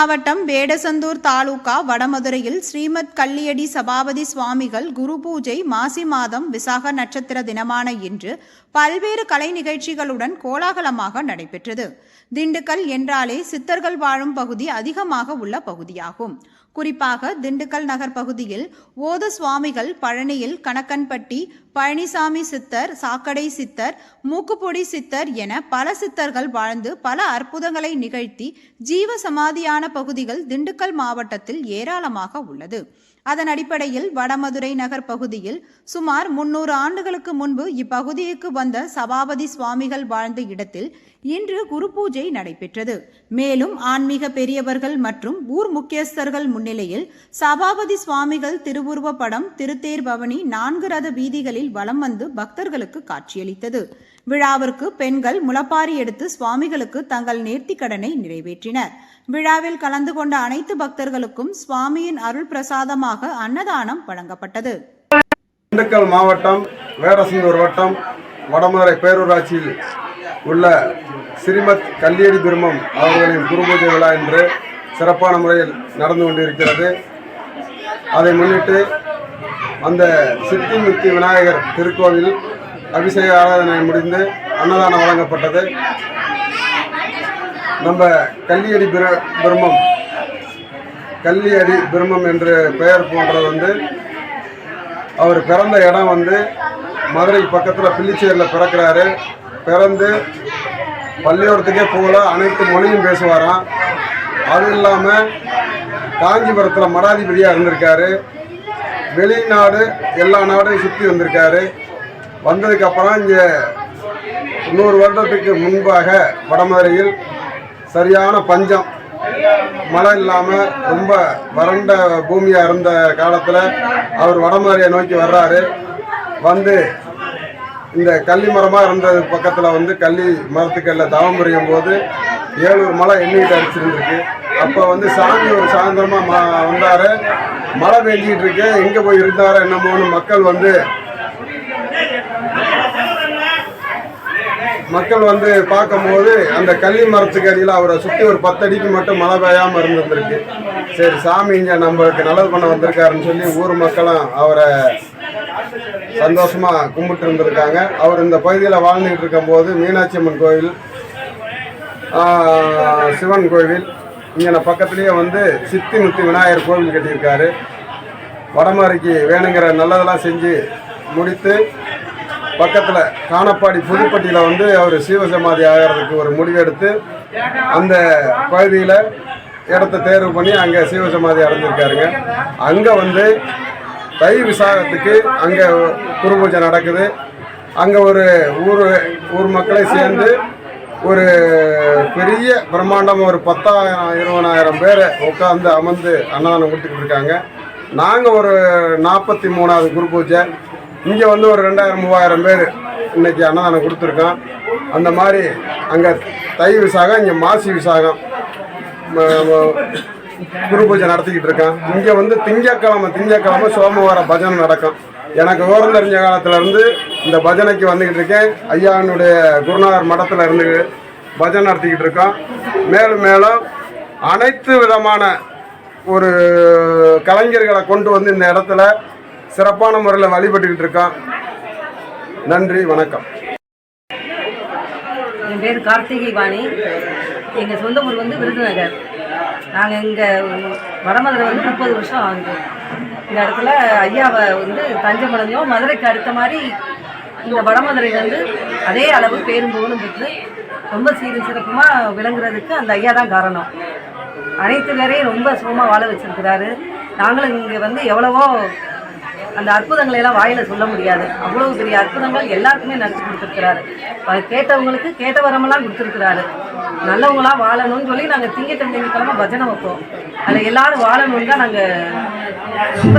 மாவட்டம் வேடசந்தூர் தாலுகா வடமதுரையில் ஸ்ரீமத் கல்லியடி சபாபதி சுவாமிகள் குரு பூஜை மாசி மாதம் விசாக நட்சத்திர தினமான இன்று பல்வேறு கலை நிகழ்ச்சிகளுடன் கோலாகலமாக நடைபெற்றது. திண்டுக்கல் என்றாலே சித்தர்கள் வாழும் பகுதி அதிகமாக உள்ள பகுதியாகும். குறிப்பாக திண்டுக்கல் நகர் பகுதியில் ஓத சுவாமிகள், பழனியில் கணக்கன்பட்டி பழனிசாமி சித்தர், சாக்கடை சித்தர், மூக்குப்பொடி சித்தர் என பல சித்தர்கள் வாழ்ந்து பல அற்புதங்களை நிகழ்த்தி ஜீவ சமாதியான பகுதிகள் திண்டுக்கல் மாவட்டத்தில் ஏராளமாக உள்ளது. அதன் அடிப்படையில் வடமதுரை நகர் பகுதியில் சுமார் 300 ஆண்டுகளுக்கு முன்பு இப்பகுதிக்கு வந்த சபாபதி சுவாமிகள் வாழ்ந்த இடத்தில் இன்று குரு பூஜை நடைபெற்றது. மேலும் ஆன்மீக பெரியவர்கள் மற்றும் ஊர் முக்கியஸ்தர்கள் முன்னிலையில் சபாபதி சுவாமிகள் திருவுருவ படம் திருத்தேர் பவனி 4 ரத வீதிகளில் வலம் வந்து பக்தர்களுக்கு காட்சியளித்தது. விழாவிற்கு பெண்கள் முளப்பாரி எடுத்து சுவாமிகளுக்கு தங்கள் நேர்த்திக் கடனை நிறைவேற்றினர். விழாவில் கலந்து கொண்ட அனைத்து பக்தர்களுக்கும் சுவாமியின் அருள் பிரசாதமாக அன்னதானம் வழங்கப்பட்டது. திண்டுக்கல் மாவட்டம் வேடசந்தூர் வட்டம் வடமதுரை பேரூராட்சியில் உள்ள ஸ்ரீமத் கல்லியடி பிரம்மம் அவர்களின் குருபூஜை விழா இன்று சிறப்பான முறையில் நடந்து கொண்டிருக்கிறது. அதை முன்னிட்டு அந்த சித்திமுத்தி விநாயகர் திருக்கோவில் அபிஷேக ஆராதனை முடிந்து அன்னதானம் வழங்கப்பட்டது. நம்ம கல்லியடி பிரம்மம் என்று பெயர் போன்றது அவர் பிறந்த இடம் மதுரை பக்கத்தில் பில்லிச்சேரியில் பிறக்கிறாரு. பிறந்து பள்ளியோடத்துக்கே போகல, அனைத்து மொழியும் பேசுவாராம். அது இல்லாமல் காஞ்சிபுரத்தில் மடாதிபதியாக இருந்திருக்காரு. வெளிநாடு எல்லா நாடையும் சுற்றி வந்திருக்காரு. வந்ததுக்கப்புறம் இங்கே 100 வருடத்துக்கு முன்பாக வடமதுரையில் சரியான பஞ்சம், மழை இல்லாமல் ரொம்ப வறண்ட பூமியாக இருந்த காலத்தில் அவர் வடமதுரையை நோக்கி வர்றாரு. இந்த கள்ளி மரமாக இருந்தது பக்கத்தில் கள்ளி மரத்துக்கல்ல தவம் புரியும் போது 7 மழை எண்ணிக்கிட்டு அடிச்சிருந்துருக்கு. அப்போ சாமி ஒரு சாயந்தரமாக வந்தார். மழை பெஞ்சிக்கிட்டு இருக்கு, எங்கே போய் இருந்தாரோ என்னமோன்னு மக்கள் பார்க்கும்போது அந்த கள்ளி மரத்துக்கு அடியில் அவரை சுற்றி ஒரு 10 அடிக்கு மட்டும் மழை பெய்யாமல் இருந்திருக்கு. சரி, சாமி இங்கே நம்மளுக்கு நல்லது பண்ண வந்திருக்காருன்னு சொல்லி ஊர் மக்களும் அவரை சந்தோஷமாக கும்பிட்டு இருந்திருக்காங்க. அவர் இந்த பகுதியில் வாழ்ந்துகிட்டு இருக்கும்போது மீனாட்சி அம்மன் கோவில், சிவன் கோவில், இங்கே பக்கத்துலேயே சித்திமுத்தி விநாயகர் கோவில் கட்டியிருக்காரு. வடமதுரைக்கு வேணுங்கிற நல்லதெல்லாம் செஞ்சு முடித்து பக்கத்தில் காணப்பாடி புதுப்பட்டியில் அவர் சீவசமாதி ஆகிறதுக்கு ஒரு முடிவெடுத்து அந்த பகுதியில் இடத்த தேர்வு பண்ணி அங்கே சீவசமாதி அடைஞ்சிருக்காருங்க. அங்கே தை விசாகத்துக்கு அங்கே குரு பூஜை நடக்குது. அங்கே ஒரு ஊர் மக்களை சேர்ந்து ஒரு பெரிய பிரம்மாண்டம் ஒரு 10,000-20,000 பேர் உட்காந்து அமர்ந்து அன்னதானம் கொடுத்துக்கிட்டு இருக்காங்க. நாங்கள் ஒரு 43வது குரு பூஜை. இங்கே ஒரு 2,000-3,000 பேர் இன்றைக்கி அன்னதானம் கொடுத்துருக்கோம். அந்த மாதிரி அங்கே தை விசாகம், இங்கே மாசி விசாகம் குரு பூஜை நடத்திக்கிட்டு இருக்கேன். இங்கே திங்கக்கிழமை சோமவார பஜனை நடக்கும். எனக்கு விவரம் தெரிஞ்ச காலத்திலேருந்து இந்த பஜனைக்கு வந்துக்கிட்டு இருக்கேன். ஐயானுடைய குருநாதர் மடத்தில் இருந்து பஜனை நடத்திக்கிட்டு இருக்கோம். மேலும் அனைத்து விதமான ஒரு கலைஞர்களை கொண்டு இந்த இடத்துல சிறப்பான முறையில் வழிபட்டுக்கிட்டு இருக்கோம். நன்றி, வணக்கம். என் பேர் கார்த்திகை வாணி. எங்கள் சொந்த ஊர் விருதுநகர். நாங்கள் இங்கே வடமதுரை 30 வருஷம் ஆகுது. இந்த இடத்துல ஐயாவை தஞ்சம் அடைஞ்சோம். மதுரைக்கு அடுத்த மாதிரி இந்த வடமதுரை அதே அளவு பேரும் புகழும் பெற்று ரொம்ப சீரும் சிறப்புமாக விளங்குறதுக்கு அந்த ஐயா தான் காரணம். அனைத்து பேரையும் ரொம்ப சுகமாக வாழ வச்சிருக்கிறாரு. நாங்களும் இங்கே எவ்வளவோ அந்த அற்புதங்களை எல்லாம் வாயில் சொல்ல முடியாது. அவ்வளோ பெரிய அற்புதங்கள் எல்லாருக்குமே நடத்தி கொடுத்துருக்கிறாரு. கேட்டவங்களுக்கு கேட்ட வரமெல்லாம் கொடுத்துருக்கிறாரு. நல்லவங்களாம் வாழணும்னு சொல்லி நாங்கள் திங்கக்கிழமை பஜனை வைப்போம். அதில் எல்லாரும் வாழணும்னு தான் நாங்கள் ரொம்ப